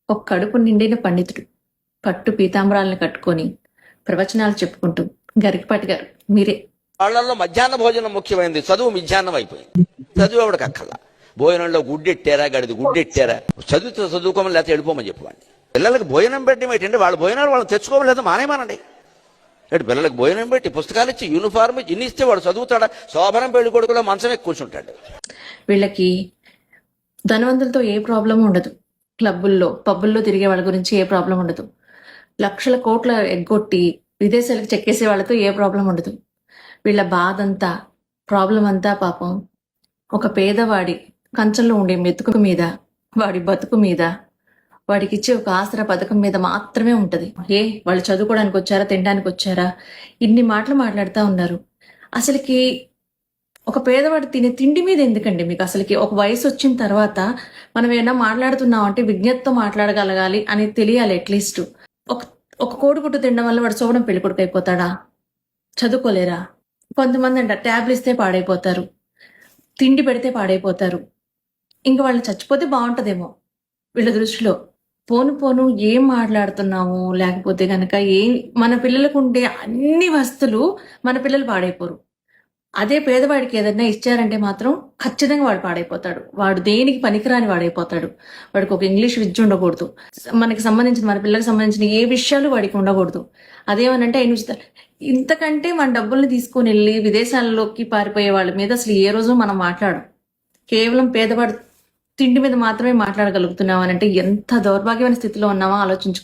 ఒక కడుపు నిండిన పండితుడు పట్టు పీతాంబరాలను కట్టుకొని ప్రవచనాలు చెప్పుకుంటూ గరికపాటి గారు మీరే. వాళ్ళల్లో మధ్యాహ్న భోజనం ముఖ్యమైనది, చదువు మధ్యాహ్నం అయిపోయింది. చదువు ఎవడికి అక్కల్లా. భోజనంలో గుడ్డెట్టారా, గడిది గుడ్డెట్టారా, చదువుకోమని లేకపోతే వెళ్ళిపోమని చెప్పండి. పిల్లలకు భోజనం పెట్టడం ఏంటంటే వాళ్ళ భోజనాలు వాళ్ళు తెచ్చుకోమని లేదా మానేమానండి. పిల్లలకు భోజనం పెట్టి పుస్తకాలు ఇచ్చి యూనిఫార్మ్ ఇన్ని ఇస్తే వాడు చదువుతాడా? శోభనం పెళ్లి కొడుకులో మంచం ఎక్కి కూర్చుంటాడు. వీళ్ళకి ధనవంతులతో ఏ ప్రాబ్లం ఉండదు, క్లబ్బుల్లో పబ్బుల్లో తిరిగే వాళ్ళ గురించి ఏ ప్రాబ్లం ఉండదు, లక్షల కోట్ల ఎగ్గొట్టి విదేశాలకు చెక్కేసే వాళ్ళతో ఏ ప్రాబ్లం ఉండదు. వీళ్ళ బాధ అంతా, ప్రాబ్లం అంతా పాపం ఒక పేదవాడి కంచంలో ఉండే మెతుకు మీద, వాడి బతుకు మీద, వాడికి ఇచ్చే ఒక ఆసరా పథకం మీద మాత్రమే ఉంటది. వాళ్ళు చదువుకోవడానికి వచ్చారా, తినడానికి వచ్చారా, ఇన్ని మాటలు మాట్లాడుతూ ఉన్నారు. అసలుకి ఒక పేదవాడు తినే తిండి మీద ఎందుకండి మీకు? అసలుకి ఒక వయసు వచ్చిన తర్వాత మనం ఏమైనా మాట్లాడుతున్నాం అంటే విజ్ఞతతో మాట్లాడగలగాలి అని తెలియాలి. అట్లీస్ట్ ఒక కోడిగుడ్డు తినడం వల్ల వాడు సోవడం పెళ్లి కొడుకు అయిపోతాడా? చదువుకోలేరా? కొంతమంది అంట ట్యాబ్లు ఇస్తే పాడైపోతారు, తిండి పెడితే పాడైపోతారు. ఇంకా వాళ్ళు చచ్చిపోతే బాగుంటుందేమో వీళ్ళ దృష్టిలో. పోను పోను ఏం మాట్లాడుతున్నాము, లేకపోతే కనుక మన పిల్లలకు ఉండే అన్ని వస్తువులు మన పిల్లలు పాడైపోరు. అదే పేదవాడికి ఏదైనా ఇచ్చారంటే మాత్రం ఖచ్చితంగా వాడు పాడైపోతాడు. వాడు దేనికి పనికిరాని వాడైపోతాడు. వాడికి ఒక ఇంగ్లీష్ విద్య ఉండకూడదు, మనకి సంబంధించిన, మన పిల్లలకు సంబంధించిన ఏ విషయాలు వాడికి ఉండకూడదు. అదేమనంటే ఆయన ఉంచుతారు. ఇంతకంటే మన డబ్బుల్ని తీసుకుని వెళ్ళి విదేశాల్లోకి పారిపోయే వాళ్ళ మీద అసలు ఏ రోజు మనం మాట్లాడం. కేవలం పేదవాడు తిండి మీద మాత్రమే మాట్లాడగలుగుతున్నాం అని అంటే ఎంత దౌర్భాగ్యమైన స్థితిలో ఉన్నామో ఆలోచించు.